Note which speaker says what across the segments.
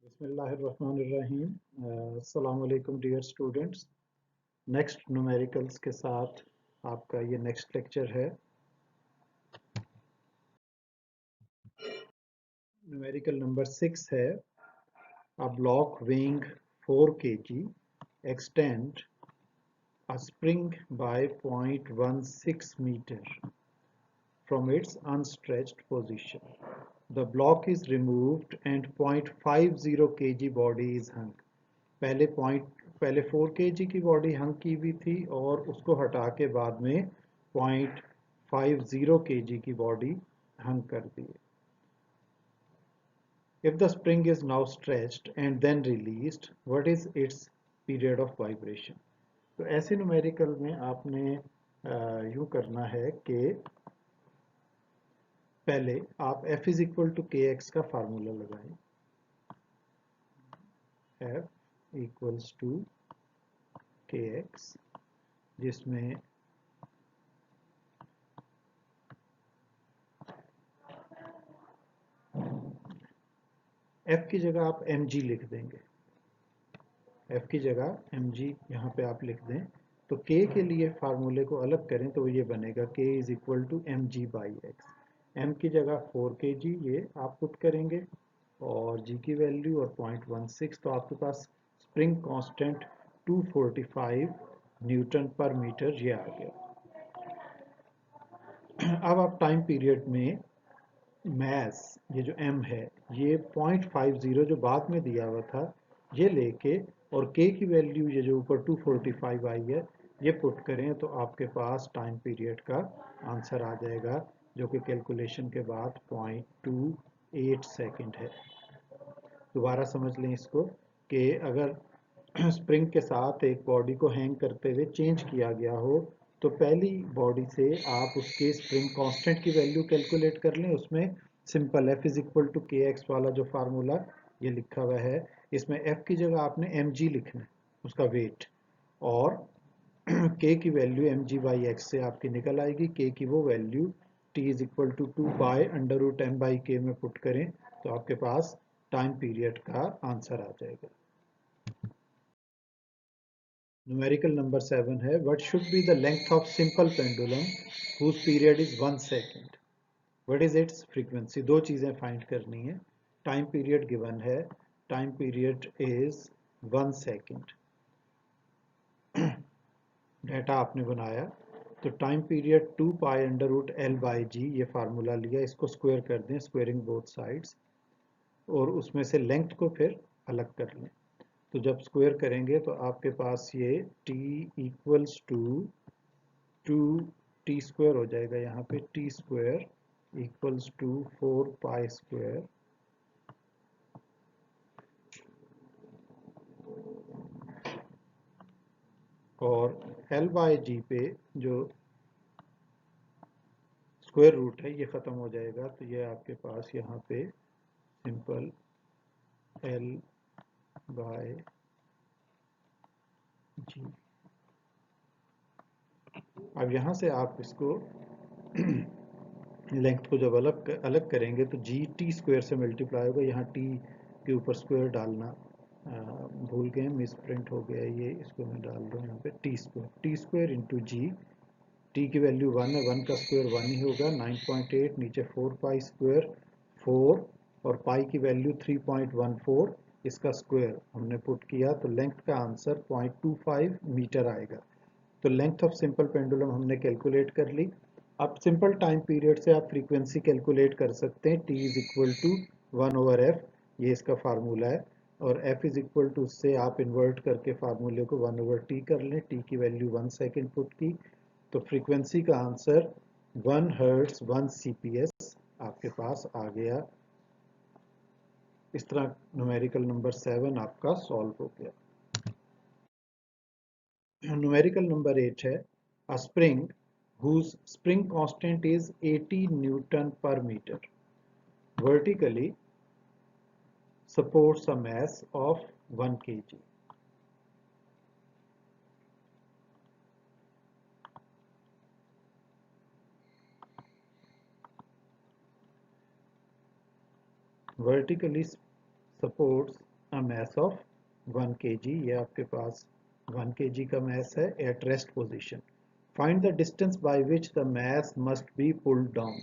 Speaker 1: बिस्मिल्लाहिर्रहमानिर्रहीम। अस्सलाम वालेकुम डियर स्टूडेंट्स। नेक्स्ट न्यूमेरिकल्स के साथ आपका ये नेक्स्ट लेक्चर है। न्यूमेरिकल नंबर 6 है। A block weighing 4 kg extend a spring by 0.16 meter from its unstretched position. The block is removed and 0.50 kg body is hung. पहले 4 kg की body हंग की हुई थी और उसको हटा के बाद में 0.50 kg की बॉडी हंग कर दी। If the spring is now stretched and then released, what is its period of vibration? तो ऐसे न्यूमेरिकल में आपने यूं करना है कि पहले आप F is equal to k x का फार्मूला लगाएं। F equals to k x, जिसमें F की जगह आप mg लिख देंगे। F की जगह mg यहाँ पे आप लिख दें तो K के लिए फार्मूले को अलग करें तो ये बनेगा K is equal to mg by x. M की जगह 4 kg ये आप पुट करेंगे और G की वैल्यू और 0.16, तो आपके पास स्प्रिंग कांस्टेंट 245 न्यूटन पर मीटर ये आ गया। अब आप टाइम पीरियड में मैस ये जो m है ये 0.50 जो बाद में दिया हुआ था ये लेके और k की वैल्यू ये जो ऊपर 245 आई है ये पुट करें तो आपके पास टाइम पीरियड का आंसर आ जाएगा, जो कि कैलकुलेशन के बाद 0.28 सेकंड है। दोबारा समझ लें इसको कि अगर स्प्रिंग के साथ एक बॉडी को हैंग करते हुए चेंज किया गया हो तो पहली बॉडी से आप उसके स्प्रिंग कांस्टेंट की वैल्यू कैलकुलेट कर लें। उसमें simple F is equal to k x वाला जो फार्मूला ये लिखा हुआ है, इसमें F की जगह आपने mg लिखना है, उसका वेट, और K की वैल्यू mg बाई एक्स से आपकी निकल आएगी। K की वो value T is equal to 2 by under root m by k में पुट करें तो आपके पास टाइम पीरियड का आंसर आ जाएगा। न्यूमेरिकल नंबर 7 है, what should be the length of simple pendulum whose period is 1 second, what is its frequency. दो चीजें फाइंड करनी है। टाइम पीरियड गिवन है, time period is 1 second. Data आपने बनाया तो time period 2 pi under root l by g ये formula लिया, इसको स्क्वायर कर दें, स्क्वायरिंग बोथ साइड्स, और उसमें से लेंथ को फिर अलग कर लें। तो जब स्क्वायर करेंगे तो आपके पास ये t equals to 2t square हो जाएगा। यहाँ पे t square equals to 4 pi square और l बाई जी पे जो स्क्वायर रूट है ये ख़त्म हो जाएगा, तो ये आपके पास यहाँ पे सिंपल l बाय जी। अब यहाँ से आप इसको लेंथ को जब अलग अलग करेंगे तो जी टी स्क्वायर से मल्टीप्लाई होगा। यहाँ टी के ऊपर स्क्वायर डालना भूल गए, मिस प्रिंट हो गया ये, इसको मैं डाल दूँ यहाँ पे टी स्क्वायर इंटू जी। टी की वैल्यू 1 है, 1 का स्क्वायर 1 ही होगा, 9.8, नीचे 4 पाई स्क्वायर 4 और पाई की वैल्यू 3.14, इसका स्क्वायर हमने पुट किया तो लेंथ का आंसर 0.25 मीटर आएगा। तो लेंथ ऑफ सिंपल पेंडुलम हमने कैलकुलेट कर ली। अब सिंपल टाइम पीरियड से आप फ्रीक्वेंसी कैलकुलेट कर सकते हैं, t is equal to 1 over f, ये इसका फार्मूला है, और f इज इक्वल टू उससे आप इन्वर्ट करके फार्मूले को 1 ओवर t कर लें, t की वैल्यू 1 सेकेंड पुट की तो फ्रीक्वेंसी का आंसर 1 हर्ट्ज 1 cps आपके पास आ गया। इस तरह न्यूमेरिकल नंबर 7 आपका सॉल्व हो गया। न्यूमेरिकल नंबर 8 है, a spring whose spring constant is 80 Newton per meter vertically supports a mass of 1 kg. Vertically supports a mass of 1 kg, ये आपके पास 1 kg का mass है at rest position. Find the distance by which the mass must be pulled down.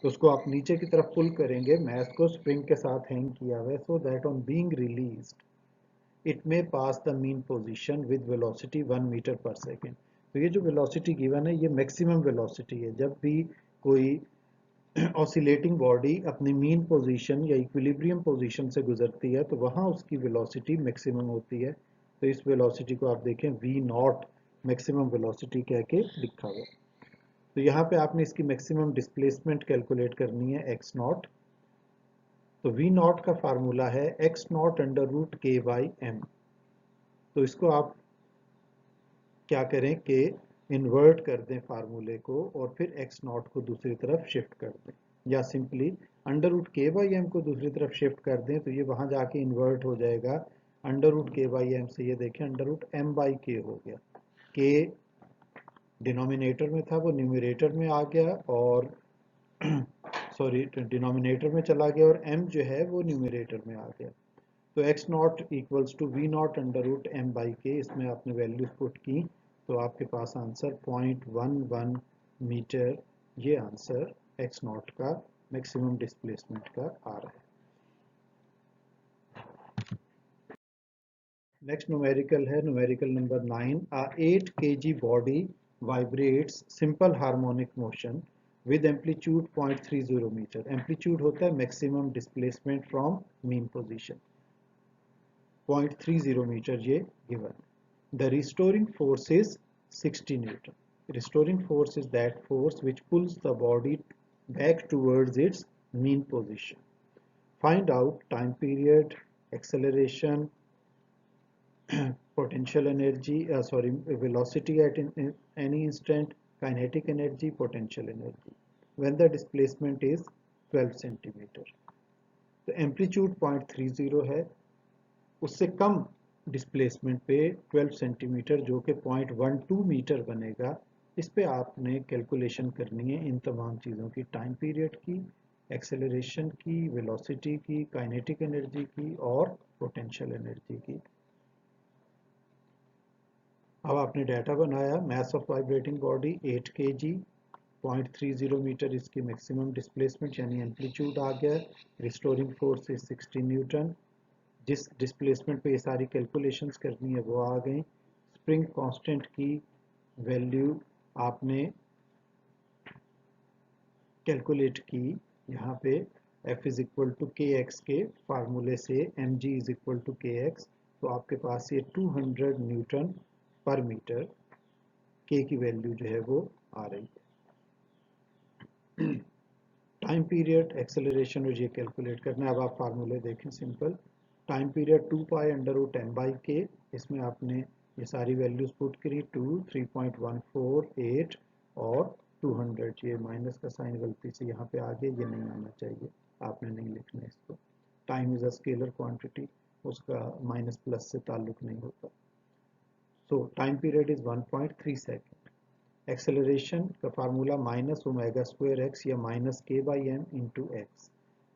Speaker 1: तो उसको आप नीचे की तरफ पुल करेंगे, mass को spring के साथ hang किया हुआ है, so that on being released it may pass the mean position with velocity 1 meter per second. तो ये जो velocity given है ये maximum velocity है. जब भी कोई ऑसिलेटिंग बॉडी अपनी मीन पोजीशन या इक्विलिब्रियम पोजीशन से गुजरती है तो वहां उसकी वेलोसिटी मैक्सिमम होती है. तो इस वेलोसिटी को आप देखें v नॉट मैक्सिमम वेलोसिटी कह के लिखा हुआ. तो यहाँ पे आपने इसकी मैक्सिमम डिस्प्लेसमेंट कैलकुलेट करनी है x नॉट. तो v नॉट का फार्मूला है x नॉट अंडर रूट के बाई एम. तो इसको आप क्या करें कि इन्वर्ट कर दें फार्मूले को और फिर x नॉट को दूसरी तरफ शिफ्ट कर दें, या सिंपली अंडर रूट के बाई एम को दूसरी तरफ शिफ्ट कर दें तो ये वहां जाके इन्वर्ट हो जाएगा. अंडर रूट के बाई एम से ये देखें अंडर रूट एम बाई के हो गया. के डिनोमिनेटर में था वो न्यूमरेटर में आ गया और सॉरी डिनोमिनेटर में चला गया और m जो है वो न्यूमरेटर में आ गया. तो x not equals to v not under root m by k. इसमें आपने वैल्यूज पुट की तो आपके पास आंसर 0.11 मीटर ये आंसर x नॉट का मैक्सिमम डिस्प्लेसमेंट का आ रहा है. नेक्स्ट न्यूमेरिकल है numerical number 9. A 8 kg body vibrates simple harmonic motion with amplitude 0.30 metre. Amplitude होता है maximum displacement from mean position. 0.30 metre ये given. The restoring force is 60 Newton. Restoring force is that force which pulls the body back towards its mean position. Find out time period, acceleration, potential energy, velocity at any instant, kinetic energy, potential energy, when the displacement is 12 centimeter. तो amplitude 0.30 है, उससे कम displacement पे 12 centimetre जो कि 0.12 metre बनेगा. इस पे आपने कैलकुलेशन करनी है इन तमाम चीज़ों की, टाइम पीरियड की, एक्सेलरेशन की, वेलोसिटी की, काइनेटिक एनर्जी की और पोटेंशियल एनर्जी की. अब आपने डाटा बनाया. Mass of vibrating body 8 kg, 0.30 metre इसकी मैक्सिमम डिस्प्लेसमेंट यानी एम्पलीट्यूड आ गया. Restoring force is 60 newton. जिस डिस्प्लेसमेंट पे ये सारी कैलकुलेशंस करनी है वो आ गई. स्प्रिंग कांस्टेंट की वैल्यू आपने कैलकुलेट की. यहाँ पे F is equal to k x के फार्मूले से mg is equal to k x. तो आपके पास ये 200 न्यूटन पर मीटर k की वैल्यू जो है वो आ रही है. टाइम पीरियड, एक्सेलरेशन और ये कैलकुलेट करना है. अब आप फार्मूले देखें simple. Time period 2 pi under root m by k. इसमें आपने ये सारी वैल्यूज पुट करी. 2, 3.148 और 200. ये माइनस का साइन गलती से यहाँ पे आ गया, ये नहीं आना चाहिए, आपने नहीं लिखना है इसको. Time is a scalar quantity, उसका माइनस प्लस से ताल्लुक नहीं होता. So time period is 1.3 second. Acceleration का formula minus omega square x या minus k by m into x.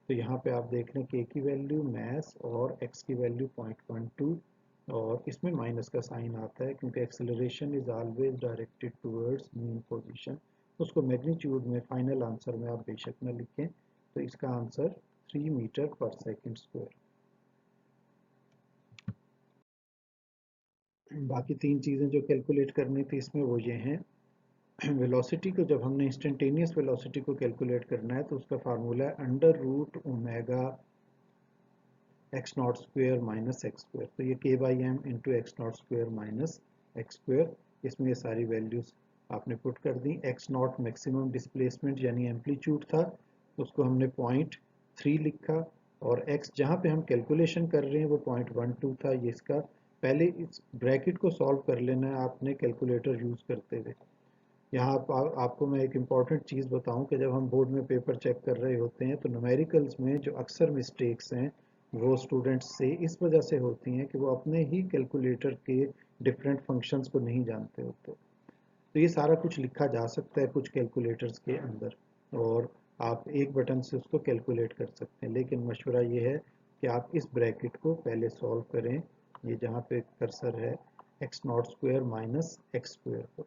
Speaker 1: तो यहाँ पे आप देख लें के की वैल्यू मैस और एक्स की वैल्यू 0.12 और इसमें माइनस का साइन आता है क्योंकि acceleration is always directed towards mean position. उसको मैग्नीट्यूड में फाइनल आंसर में आप बेशक न लिखें. तो इसका answer 3 metre per second square. बाकी तीन चीज़ें जो कैलकुलेट करनी थी इसमें वो ये हैं. वेलोसिटी को जब हमने इंस्टेंटेनियस वेलोसिटी को कैलकुलेट करना है तो उसका फार्मूला है under root omega x not square minus x square. तो ये k by m into x not square minus x square. इसमें ये सारी वैल्यूज आपने पुट कर दी. एक्स नॉट मैक्सिमम डिस्प्लेसमेंट यानी एम्पलीट्यूड था तो उसको हमने 0.3 लिखा और एक्स जहाँ पे हम कैलकुलेशन कर रहे हैं वो 0.12 था. ये इसका पहले इस ब्रैकेट को सॉल्व कर लेना है आपने कैलकुलेटर यूज़ करते हुए. यहाँ आपको मैं एक इम्पॉर्टेंट चीज़ बताऊं कि जब हम बोर्ड में पेपर चेक कर रहे होते हैं तो न्यूमेरिकल्स में जो अक्सर मिस्टेक्स हैं वो स्टूडेंट्स से इस वजह से होती हैं कि वो अपने ही कैलकुलेटर के डिफरेंट फंक्शंस को नहीं जानते होते. तो ये सारा कुछ लिखा जा सकता है कुछ कैलकुलेटर्स के अंदर और आप एक बटन से उसको कैलकुलेट कर सकते हैं. लेकिन मशवरा ये है कि आप इस ब्रैकेट को पहले सॉल्व करें, ये जहाँ पे कर्सर है x not square minus x square को,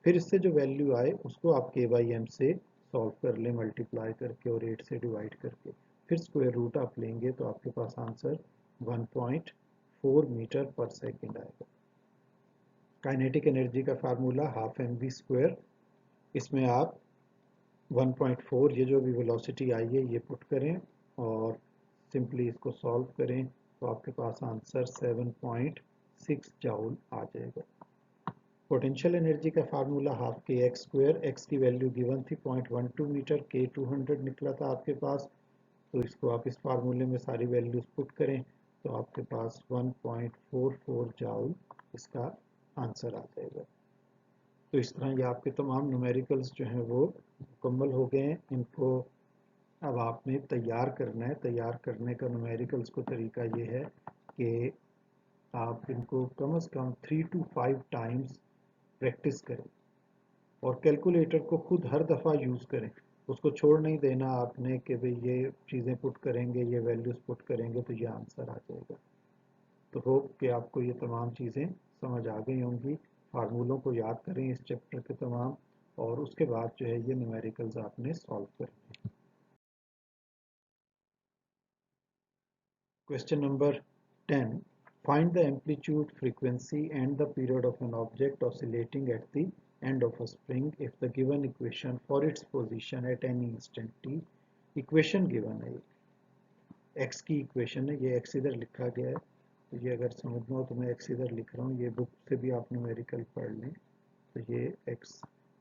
Speaker 1: फिर इससे जो वैल्यू आए उसको आप के बाई एम से सॉल्व कर लें, मल्टीप्लाई करके और 8 से डिवाइड करके, फिर स्क्वायर रूट आप लेंगे तो आपके पास आंसर 1.4 मीटर पर सेकेंड आएगा। काइनेटिक एनर्जी का formula half m v square, इसमें आप 1.4 ये जो भी वेलोसिटी आई है ये पुट करें और सिंपली इसको सॉल्व करें तो आपके पास आंसर 7.6 जाउल आ जाएगा। पोटेंशियल एनर्जी का फार्मूला हाफ के एक्स स्क्वायर, एक्स की वैल्यू गिवन थी 0.12 मीटर, के 200 निकला था आपके पास, तो इसको आप इस फार्मूले में सारी वैल्यूज पुट करें तो आपके पास 1.44 जाउल इसका आंसर आ जाएगा। तो इस तरह ये आपके तमाम न्यूमेरिकल्स जो हैं वो मुकम्मल हो गए हैं। इनको अब आपने तैयार करना है। तैयार करने का न्यूमेरिकल्स को तरीका ये है कि आप इनको कम से कम 3 to 5 टाइम्स प्रैक्टिस करें और कैलकुलेटर को खुद हर दफ़ा यूज़ करें। उसको छोड़ नहीं देना आपने कि भाई ये चीज़ें पुट करेंगे, ये वैल्यूज़ पुट करेंगे तो ये आंसर आ जाएगा। तो होप कि आपको ये तमाम चीज़ें समझ आ गई होंगी। फार्मूलों को याद करें इस चैप्टर के तमाम, और उसके बाद जो है ये न्यूमेरिकल्स आपने सॉल्व करने। Question number 10. Find the amplitude, frequency and the period of an object oscillating at the end of a spring if the given equation for its position at any instant t, equation given है, x की equation है, ये x इधर लिखा गया है, तो ये अगर समझना हो तो मैं x इधर लिख रहा हूँ, ये बुक से भी आप न्यूमेरिकल पढ़ लें। तो ये x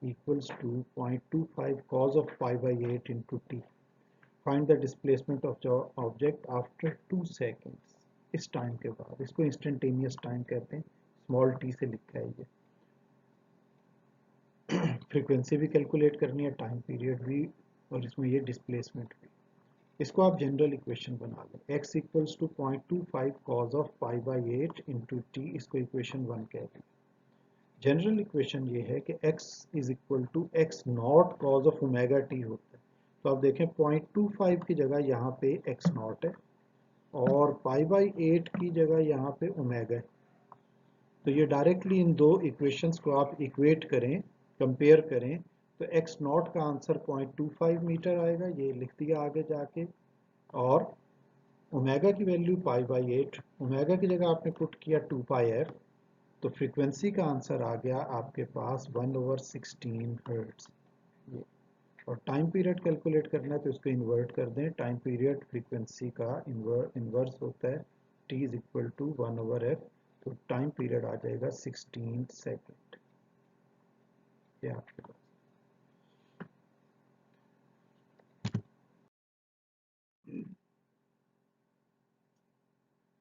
Speaker 1: equals to 0.25 cos of pi by 8 into t. Find the displacement of the object after 2 seconds. इस टाइम के बाद, इसको इंस्टेंटेनियस टाइम कहते हैं, स्मॉल टी से लिखा है ये। फ्रीक्वेंसी भी कैलकुलेट करनी है, टाइम पीरियड भी, और इसमें ये डिस्प्लेसमेंट भी। इसको आप जनरल इक्वेशन बना लें, x equals to 0.25 cos of pi by 8 into t, इसको इक्वेशन 1 कह दें। जनरल इक्वेशन ये है कि x is equal to x not cos of omega t होता है। तो आप देखें 0.25 की जगह यहाँ पे x नॉट है और पाई बाई 8 की जगह यहाँ पे ओमेगा है। तो ये डायरेक्टली इन दो इक्वेशंस को आप इक्वेट करें, कंपेयर करें, तो x नॉट का आंसर 0.25 मीटर आएगा, ये लिख दिया आगे जाके, और ओमेगा की वैल्यू पाई बाई 8, ओमेगा की जगह आपने पुट किया 2 पाई एफ, तो फ्रीक्वेंसी का आंसर आ गया आपके पास 1/16 हर्ट्ज। ये, और टाइम पीरियड कैलकुलेट करना है तो इसको इन्वर्ट कर दें, टाइम पीरियड फ्रीक्वेंसी का इन्वर्स होता है, t is equal to 1/f, तो टाइम पीरियड आ जाएगा 16 सेकेंड। ये आपके पास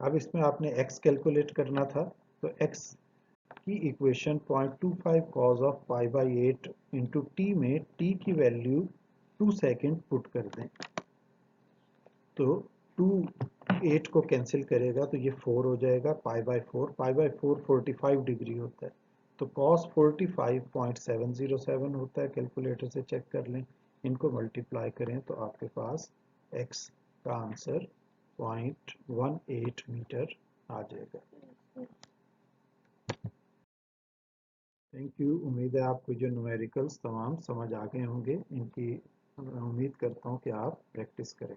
Speaker 1: अब इसमें आपने x कैलकुलेट करना था, तो x की equation 0.25 cos of pi by 8 into T में t की वैल्यू 2 सेकेंड पुट कर दें, तो 2 8 को कैंसिल करेगा तो ये 4 हो जाएगा, pi by 4, pi by 4 45 degree होता है, तो कॉस 45.707 होता है, कैलकुलेटर से चेक कर लें, इनको मल्टीप्लाई करें तो आपके पास x का आंसर 0.18 मीटर आ जाएगा। Thank you. उम्मीद है आपको जो न्यूमेरिकल्स तमाम समझ आ गए होंगे, इनकी उम्मीद करता हूँ कि आप प्रैक्टिस करें।